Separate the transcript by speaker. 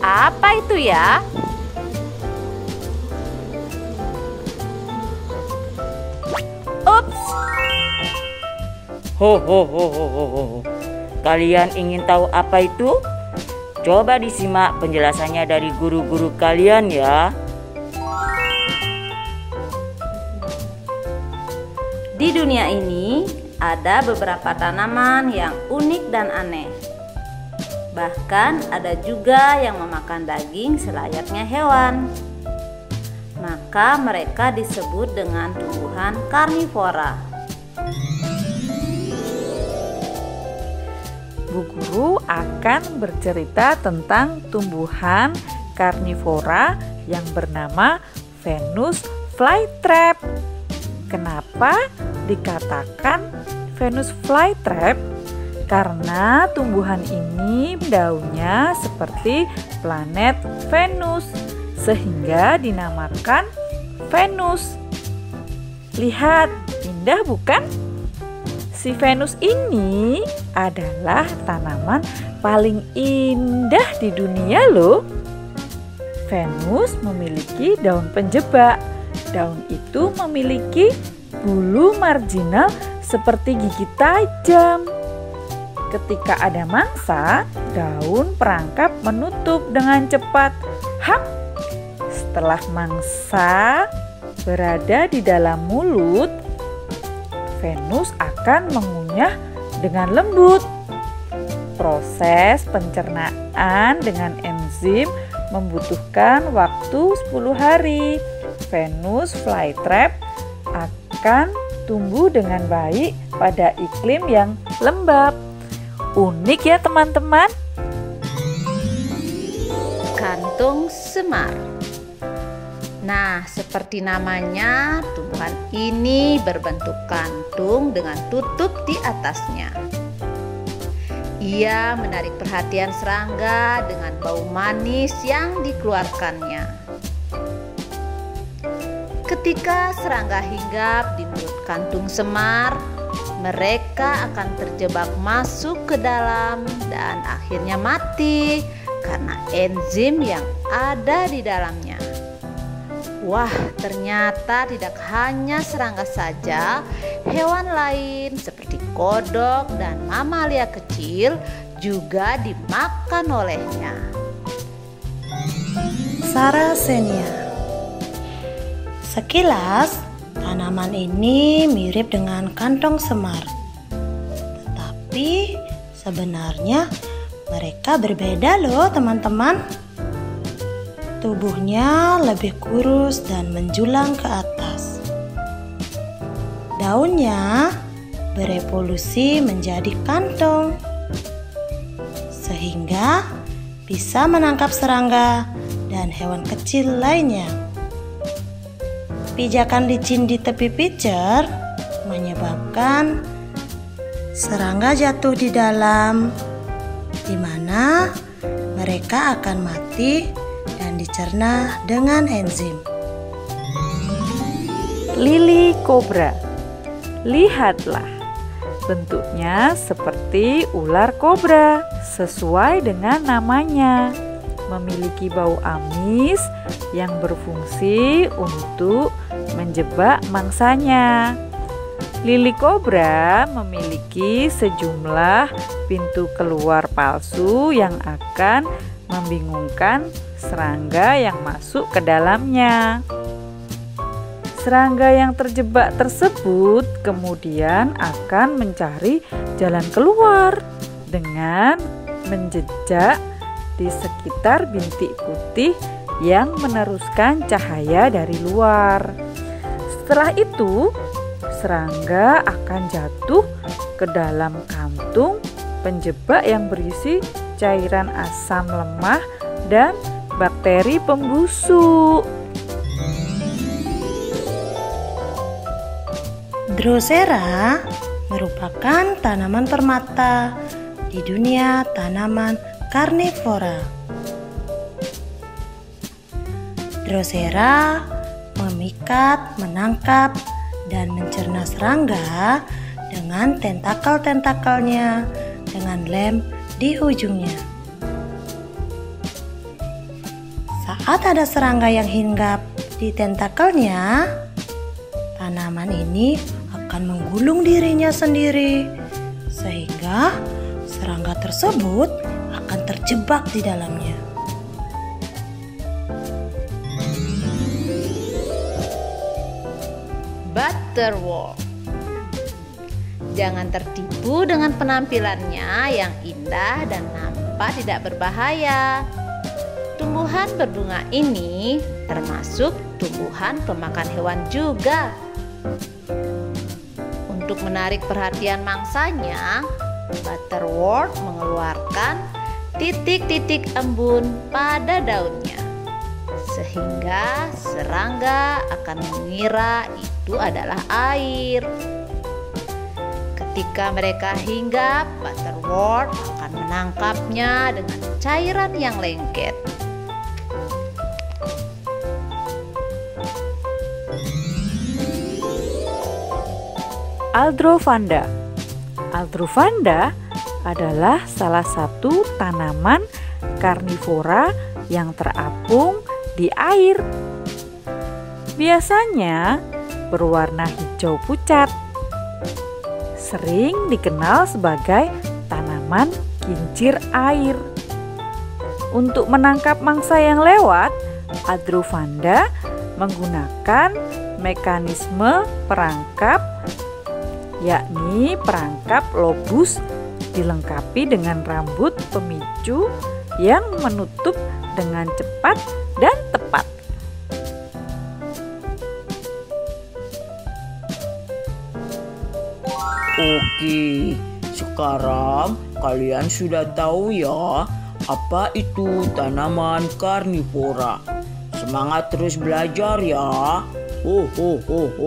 Speaker 1: Apa itu ya? Ups.
Speaker 2: Ho ho ho ho ho ho. Kalian ingin tahu apa itu? Coba disimak penjelasannya dari guru-guru kalian ya.
Speaker 1: Di dunia ini ada beberapa tanaman yang unik dan aneh. Bahkan ada juga yang memakan daging selayaknya hewan. Maka mereka disebut dengan tumbuhan karnivora.
Speaker 3: Bu Guru akan bercerita tentang tumbuhan karnivora yang bernama Venus flytrap. Kenapa dikatakan Venus flytrap? Karena tumbuhan ini daunnya seperti planet Venus, sehingga dinamakan Venus. Lihat, indah bukan? Si Venus ini adalah tanaman paling indah di dunia loh. Venus memiliki daun penjebak. Daun itu memiliki bulu marginal seperti gigi tajam. Ketika ada mangsa, daun perangkap menutup dengan cepat. Hap! Setelah mangsa berada di dalam mulut, Venus akan mengunyah dengan lembut. Proses pencernaan dengan enzim membutuhkan waktu 10 hari. Venus flytrap akan tumbuh dengan baik pada iklim yang lembab. Unik ya teman-teman.
Speaker 1: Kantung semar. Nah, seperti namanya, tumbuhan ini berbentuk kantung dengan tutup di atasnya. Ia menarik perhatian serangga dengan bau manis yang dikeluarkannya. Ketika serangga hinggap di mulut kantung semar, mereka akan terjebak masuk ke dalam dan akhirnya mati karena enzim yang ada di dalamnya. Wah, ternyata tidak hanya serangga saja, hewan lain seperti kodok dan mamalia kecil juga dimakan olehnya.
Speaker 4: Sarracenia. Sekilas, tanaman ini mirip dengan kantong semar. Tetapi sebenarnya mereka berbeda loh teman-teman. Tubuhnya lebih kurus dan menjulang ke atas. Daunnya berevolusi menjadi kantong, sehingga bisa menangkap serangga dan hewan kecil lainnya. Pijakan licin di tepi pijar menyebabkan serangga jatuh di dalam, di mana mereka akan mati dan dicerna dengan enzim.
Speaker 3: Lili kobra. Lihatlah, bentuknya seperti ular kobra, sesuai dengan namanya. Memiliki bau amis yang berfungsi untuk menjebak mangsanya. Lili kobra memiliki sejumlah pintu keluar palsu yang akan membingungkan serangga yang masuk ke dalamnya. Serangga yang terjebak tersebut kemudian akan mencari jalan keluar dengan menjejak di sekitar bintik putih yang meneruskan cahaya dari luar. Setelah itu, serangga akan jatuh ke dalam kantung penjebak yang berisi cairan asam lemah dan bakteri pembusuk.
Speaker 4: Drosera merupakan tanaman permata di dunia tanaman karnivora. Drosera memikat, menangkap, dan mencerna serangga dengan tentakel-tentakelnya dengan lem di ujungnya. Saat ada serangga yang hinggap di tentakelnya, tanaman ini akan menggulung dirinya sendiri, sehingga serangga tersebut akan terjebak di dalamnya.
Speaker 1: Butterworth. Jangan tertipu dengan penampilannya yang indah dan nampak tidak berbahaya. Tumbuhan berbunga ini termasuk tumbuhan pemakan hewan juga. Untuk menarik perhatian mangsanya, Butterworth mengeluarkan titik-titik embun pada daunnya, sehingga serangga akan mengira itu adalah air. Ketika mereka hinggap, Butterworth akan menangkapnya dengan cairan yang lengket.
Speaker 3: Aldrovanda. Aldrovanda adalah salah satu tanaman karnivora yang terapung di air. Biasanya berwarna hijau pucat. Sering dikenal sebagai tanaman kincir air. Untuk menangkap mangsa yang lewat, Aldrovanda menggunakan mekanisme perangkap, yakni perangkap lobus dilengkapi dengan rambut pemicu yang menutup dengan cepat dan tepat.
Speaker 2: Oke, sekarang kalian sudah tahu ya apa itu tanaman karnivora. Semangat terus belajar ya. Ho ho ho ho.